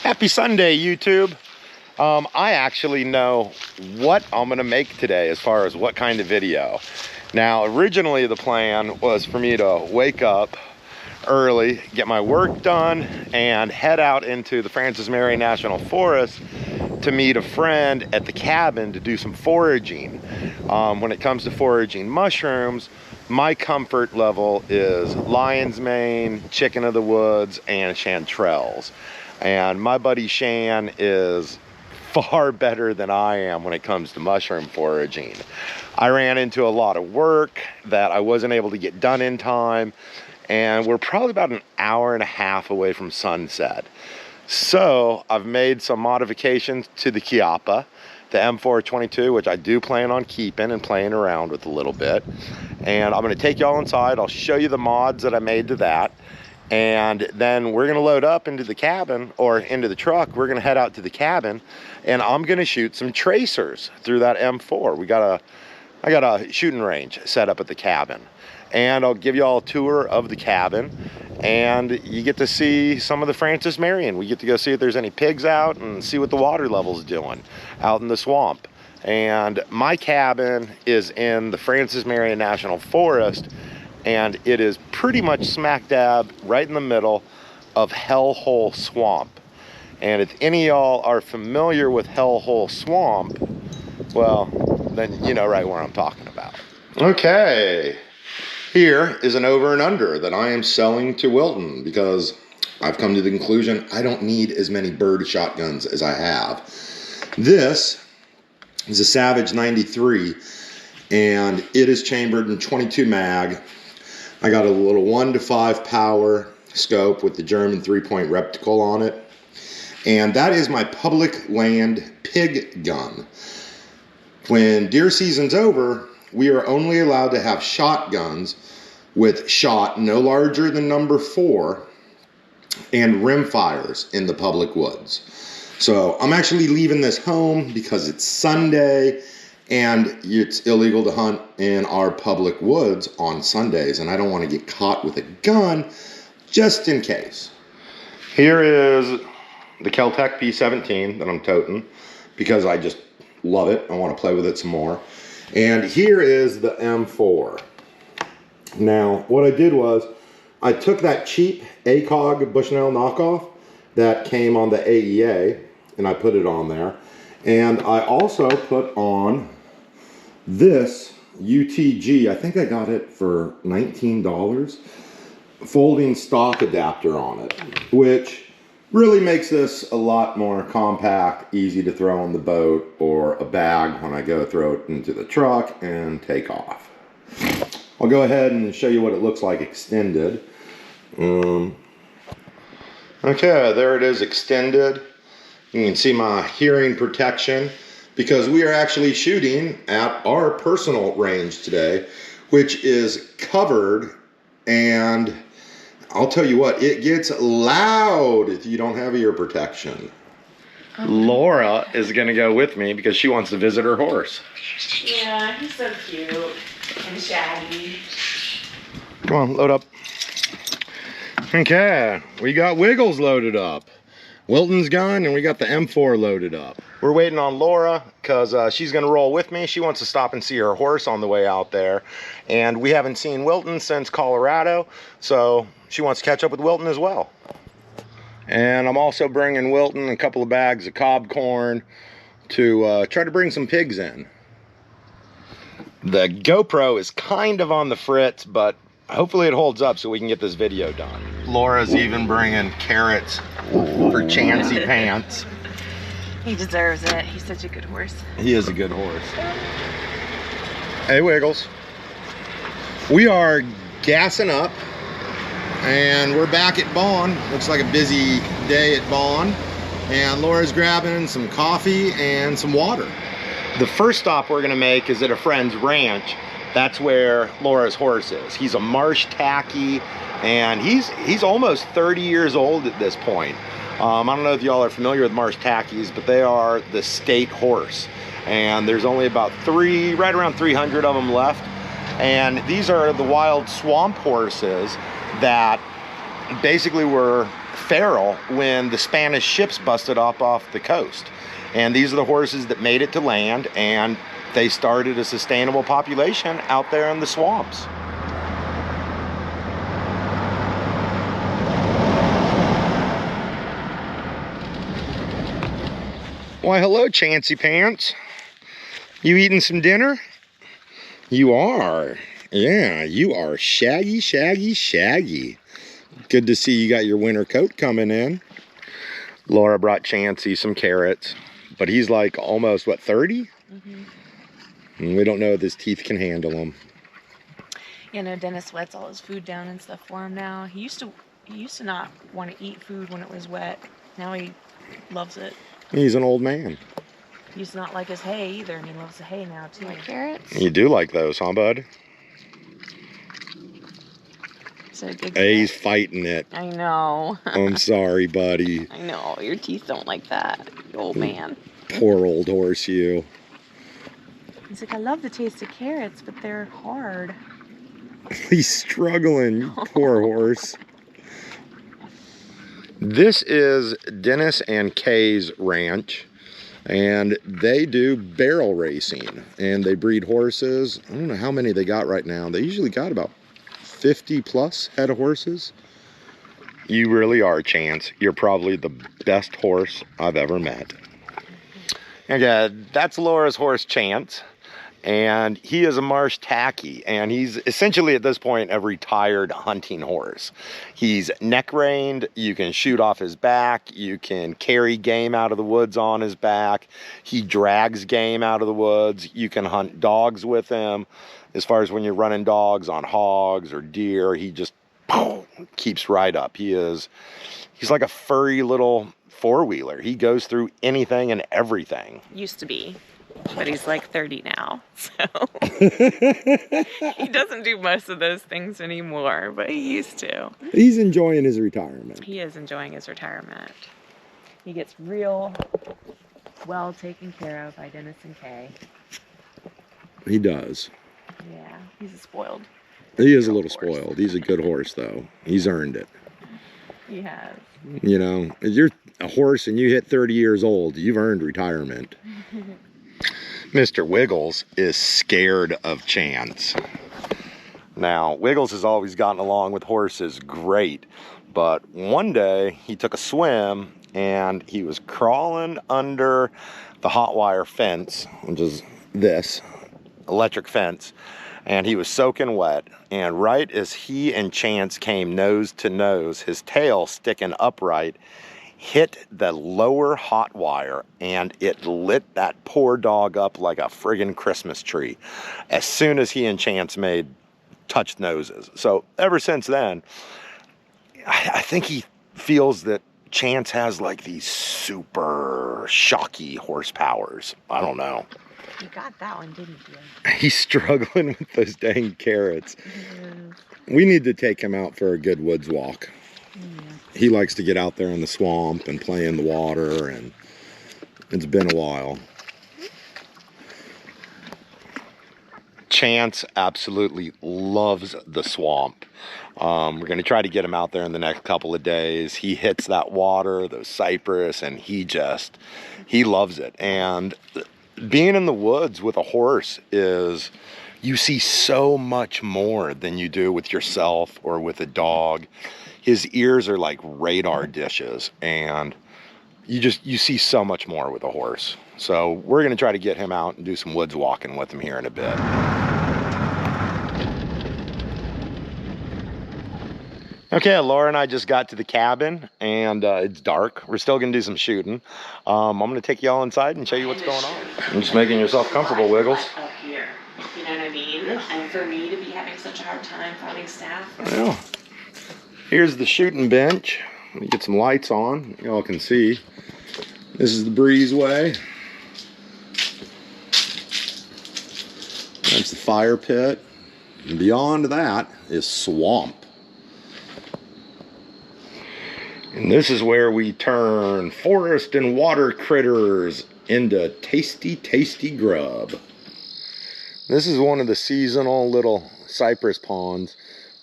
Happy Sunday, YouTube. I actually know what I'm gonna make today as far as what kind of video. Now, originally the plan was for me to wake up early, get my work done, and head out into the Francis Marion National Forest to meet a friend at the cabin to do some foraging. When it comes to foraging mushrooms, my comfort level is lion's mane, chicken of the woods, and chanterelles. And my buddy Shan is far better than I am when it comes to mushroom foraging. I ran into a lot of work that I wasn't able to get done in time, and we're probably about an hour and a half away from sunset. So I've made some modifications to the Chiappa, the M4 22, which I do plan on keeping and playing around with a little bit. And I'm gonna take y'all inside. I'll show you the mods that I made to that. And then we're gonna load up into the cabin, or into the truck. We're gonna head out to the cabin, and I'm gonna shoot some tracers through that M4. I got a shooting range set up at the cabin. And I'll give you all a tour of the cabin, and you get to see some of the Francis Marion. We get to go see if there's any pigs out and see what the water level's doing out in the swamp. And my cabin is in the Francis Marion National Forest, and it is pretty much smack dab right in the middle of Hellhole Swamp. And if any of y'all are familiar with Hellhole Swamp, well, then you know right where I'm talking about. Okay. Here is an over and under that I am selling to Wilton because I've come to the conclusion I don't need as many bird shotguns as I have. This is a Savage 93, and it is chambered in 22 mag. I got a little 1-to-5 power scope with the German 3-point reticle on it. And that is my public land pig gun. When deer season's over, we are only allowed to have shotguns with shot no larger than number 4 and rim fires in the public woods. So I'm actually leaving this home because it's Sunday and it's illegal to hunt in our public woods on Sundays, and I don't want to get caught with a gun just in case. Here is the KelTec P17 that I'm toting because I just love it. I want to play with it some more. And here is the M4. Now, what I did was, I took that cheap ACOG Bushnell knockoff that came on the AEA, and I put it on there. And I also put on this UTG, I think I got it for $19, folding stock adapter on it, which really makes this a lot more compact, easy to throw on the boat or a bag when I go throw it into the truck and take off. I'll go ahead and show you what it looks like extended. Okay, there it is extended. You can see my hearing protection because we are actually shooting at our personal range today, which is covered, and I'll tell you what, it gets loud if you don't have ear protection. Laura is gonna go with me because she wants to visit her horse. Yeah, he's so cute and shaggy. Come on, load up. Okay, we got Wiggles loaded up. Wilton's gone, and we got the M4 loaded up. We're waiting on Laura because she's gonna roll with me. She wants to stop and see her horse on the way out there. And we haven't seen Wilton since Colorado, so she wants to catch up with Wilton as well. And I'm also bringing Wilton a couple of bags of cob corn to try to bring some pigs in. The GoPro is kind of on the fritz, but hopefully it holds up so we can get this video done. Laura's even bringing carrots for Chancy Pants. He deserves it. He's such a good horse. He is a good horse. Hey, Wiggles. We are gassing up, and we're back at Bond. Looks like a busy day at Bond. And Laura's grabbing some coffee and some water. The first stop we're gonna make is at a friend's ranch. That's where Laura's horse is. He's a marsh tacky, and he's almost 30 years old at this point. I don't know if y'all are familiar with marsh tackies, but they are the state horse. And there's only about right around 300 of them left. And these are the wild swamp horses that basically were feral when the Spanish ships busted up off the coast. And these are the horses that made it to land, and they started a sustainable population out there in the swamps. Why, hello, Chancy Pants. You eating some dinner? You are. Yeah, you are shaggy, shaggy, shaggy. Good to see you got your winter coat coming in. Laura brought Chancy some carrots, but he's like almost, what, 30? Mm-hmm. And we don't know if his teeth can handle them. You know, Dennis wets all his food down and stuff for him now. He used to not want to eat food when it was wet. Now he loves it. He's an old man. He used to not like his hay either, and he loves the hay now too. Like carrots? You do like those, huh, bud? Hey, he's fighting it. I know. I'm sorry, buddy. I know. Your teeth don't like that, you old man. Poor old horse, you. He's like, I love the taste of carrots, but they're hard. He's struggling, you poor horse. This is Dennis and Kay's ranch, and they do barrel racing, and they breed horses. I don't know how many they got right now. They usually got about 50 plus head of horses. You really are, Chance. You're probably the best horse I've ever met. And that's Laura's horse, Chance. And he is a marsh tacky, and he's essentially at this point a retired hunting horse. He's neck reined. You can shoot off his back. You can carry game out of the woods on his back. He drags game out of the woods. You can hunt dogs with him. As far as when you're running dogs on hogs or deer, he just keeps right up. He's like a furry little four-wheeler. He goes through anything and everything. Used to be. But he's like 30 now, so he doesn't do most of those things anymore, but he used to. He's enjoying his retirement. He is enjoying his retirement. He gets real well taken care of by Dennis and Kay. He does. Yeah, he's spoiled. He is a little spoiled. He's a good horse, though. He's earned it. He has. You know, if you're a horse and you hit 30 years old, you've earned retirement. Mr. Wiggles is scared of Chance. Now, Wiggles has always gotten along with horses great, but one day he took a swim and he was crawling under the hot wire fence, which is this electric fence, and he was soaking wet. And right as he and Chance came nose to nose, his tail sticking upright, hit the lower hot wire, and it lit that poor dog up like a friggin' Christmas tree as soon as he and Chance touched noses. So ever since then, I think he feels that Chance has like these super shocky horse powers. I don't know. You got that one, didn't you? He's struggling with those dang carrots. We need to take him out for a good woods walk. He likes to get out there in the swamp and play in the water, and it's been a while. Chance absolutely loves the swamp. We're going to try to get him out there in the next couple of days. He hits that water, those cypress, and he loves it. And being in the woods with a horse is, you see so much more than you do with yourself or with a dog. His ears are like radar dishes, and you see so much more with a horse. So we're going to try to get him out and do some woods walking with him here in a bit. Okay, Laura and I just got to the cabin, and it's dark. We're still going to do some shooting. I'm going to take you all inside and show you what's going on. I'm just making yourself comfortable, Wiggles. Up here, you know what I mean? Yeah. And for me to be having such a hard time finding staff. Yeah. Here's the shooting bench. Let me get some lights on. Y'all can see. This is the breezeway. That's the fire pit. And beyond that is swamp. And this is where we turn forest and water critters into tasty, tasty grub. This is one of the seasonal little cypress ponds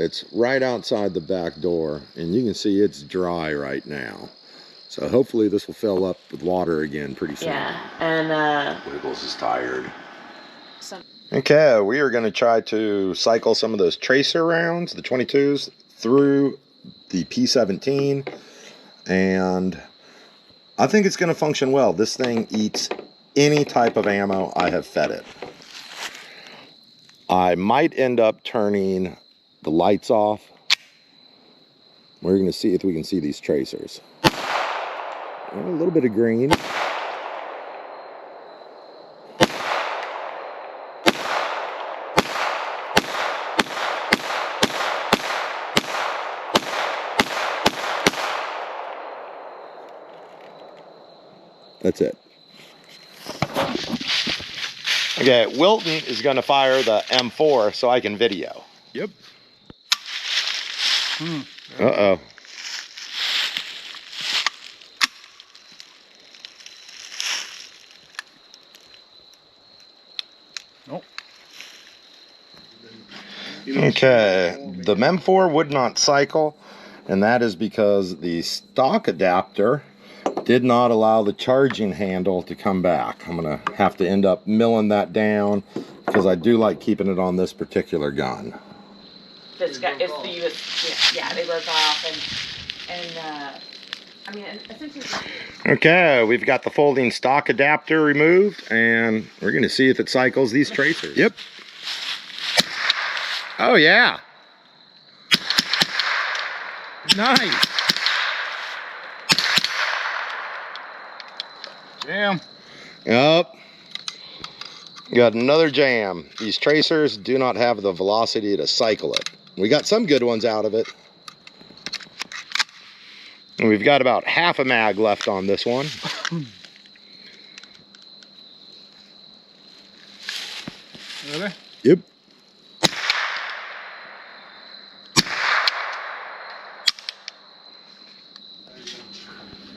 It's right outside the back door, and you can see it's dry right now. So hopefully this will fill up with water again pretty soon. Yeah, and Wiggles is tired. Okay, we are going to try to cycle some of those tracer rounds, the 22s, through the P17, and I think it's going to function well. This thing eats any type of ammo I have fed it. I might end up turning the lights off. We're going to see if we can see these tracers. A little bit of green. That's it. Okay, Wilton is going to fire the M4 so I can video. Yep. Uh-oh. Nope. Okay, the M4 would not cycle, and that is because the stock adapter did not allow the charging handle to come back. I'm gonna have to end up milling that down because I do like keeping it on this particular gun. it's got, it's the US, yeah, they broke off, and I mean, essentially. Okay, we've got the folding stock adapter removed, and we're gonna see if it cycles these tracers. Yep. Oh yeah. Nice. Jam. Yep. Got another jam. These tracers do not have the velocity to cycle it. We got some good ones out of it. And we've got about half a mag left on this one. Really? Yep.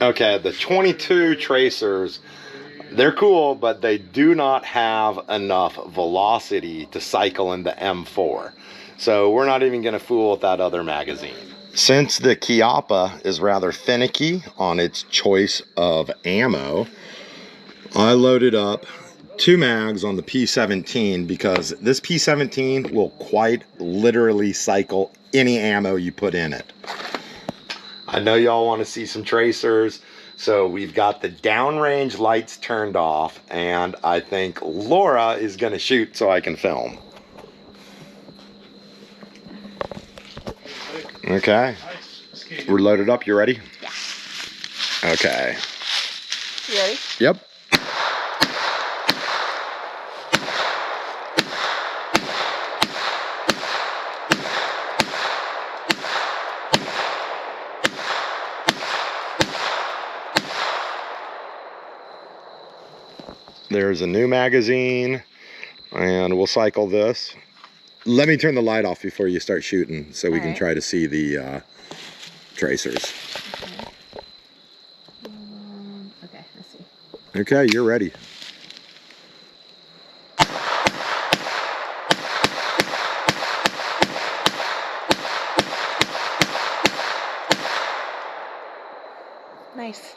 Okay, the 22 tracers, they're cool, but they do not have enough velocity to cycle in the M4. So we're not even going to fool with that other magazine. Since the Chiappa is rather finicky on its choice of ammo, I loaded up 2 mags on the P17 because this P17 will quite literally cycle any ammo you put in it. I know y'all want to see some tracers, so we've got the downrange lights turned off, and I think Laura is going to shoot so I can film. Okay. We're loaded up. You ready? Yeah. Okay. You ready? Yep. There's a new magazine, and we'll cycle this. Let me turn the light off before you start shooting so we can try to see the tracers. Okay, let's see. Okay, you're ready. Nice.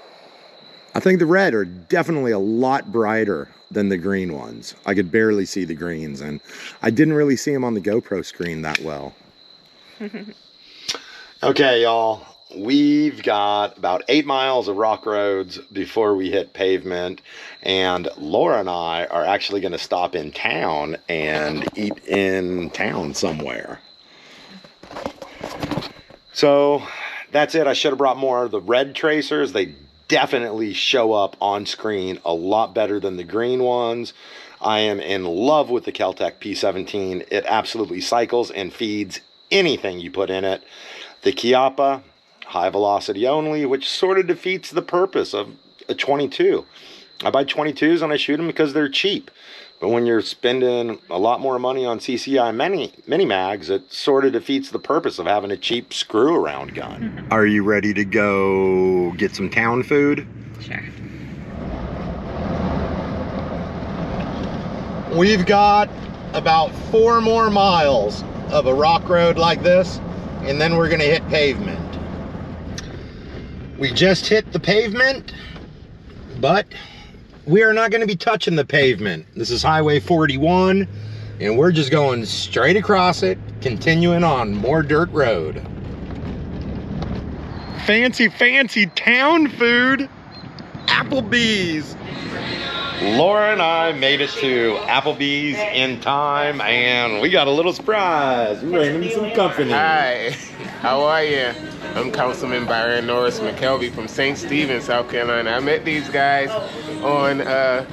I think the red are definitely a lot brighter than the green ones. I could barely see the greens, and I didn't really see them on the GoPro screen that well. Okay, y'all. We've got about 8 miles of rock roads before we hit pavement, and Laura and I are actually going to stop in town and eat in town somewhere. So that's it. I should have brought more of the red tracers. They definitely show up on screen a lot better than the green ones. I am in love with the KelTec P17. It absolutely cycles and feeds anything you put in it. The Chiappa, high velocity only, which sort of defeats the purpose of a 22. I buy 22s and I shoot them because they're cheap. But when you're spending a lot more money on CCI mini mags, it sort of defeats the purpose of having a cheap screw-around gun. Are you ready to go get some town food? Sure. We've got about 4 more miles of a rock road like this, and then we're gonna hit pavement. We just hit the pavement, but we are not gonna be touching the pavement. This is Highway 41, and we're just going straight across it, continuing on more dirt road. Fancy, fancy town food, Applebee's. Laura and I made it to Applebee's in time, and we got a little surprise. We ran into some company. Hi, how are you? I'm Councilman Byron Norris McKelvey from St. Stephen, South Carolina. I met these guys on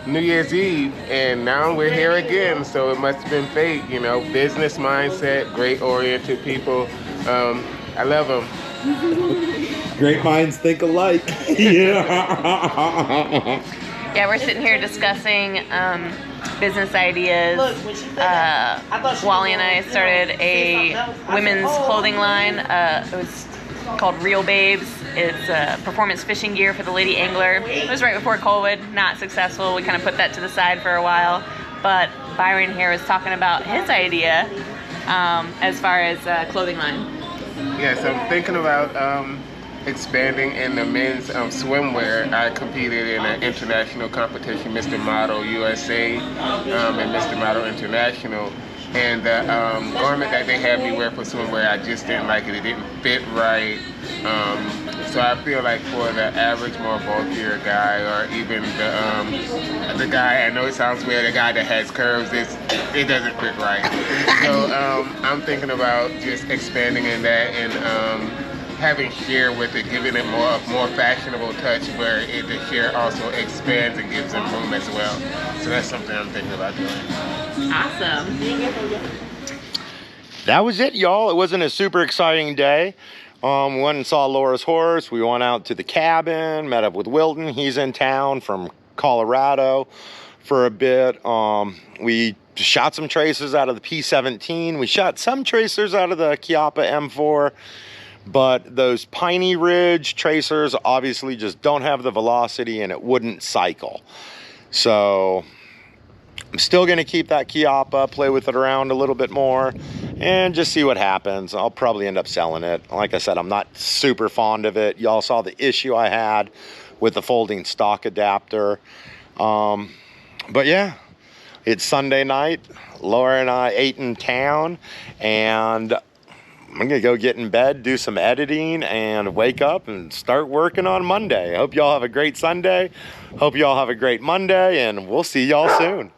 New Year's Eve, and now we're here again, so it must have been fate, you know, business mindset, great oriented people. I love them. Great minds think alike. Yeah. Yeah, we're sitting here discussing business ideas. Wally and I started a women's clothing line. It was called Real Babes. It's performance fishing gear for the lady angler. It was right before COVID, not successful. We kind of put that to the side for a while. But Byron here was talking about his idea as far as clothing line. Yes, I'm thinking about expanding in the men's swimwear. I competed in an international competition, Mr. Model USA and Mr. Model International. And the garment that they had me wear for swimwear, I just didn't like it. It didn't fit right. So I feel like for the average, more bulkier guy, or even the guy, I know it sounds weird, the guy that has curves, it doesn't fit right. So I'm thinking about just expanding in that and having sheer with it, giving it more fashionable touch, where the sheer also expands and gives them room as well. So that's something I'm thinking about doing. Awesome. That was it, y'all. It wasn't a super exciting day. We went and saw Laura's horse. We went out to the cabin, met up with Wilton. He's in town from Colorado for a bit. We shot some tracers out of the P17. We shot some tracers out of the Chiappa M4. But those Piney Ridge tracers obviously just don't have the velocity, and it wouldn't cycle. So I'm still going to keep that Chiappa, play with it around a little bit more, and just see what happens. I'll probably end up selling it. Like I said, I'm not super fond of it. Y'all saw the issue I had with the folding stock adapter. But yeah, it's Sunday night. Laura and I ate in town, and I'm gonna go get in bed, do some editing, and wake up and start working on Monday. I hope y'all have a great Sunday. Hope y'all have a great Monday, and we'll see y'all soon.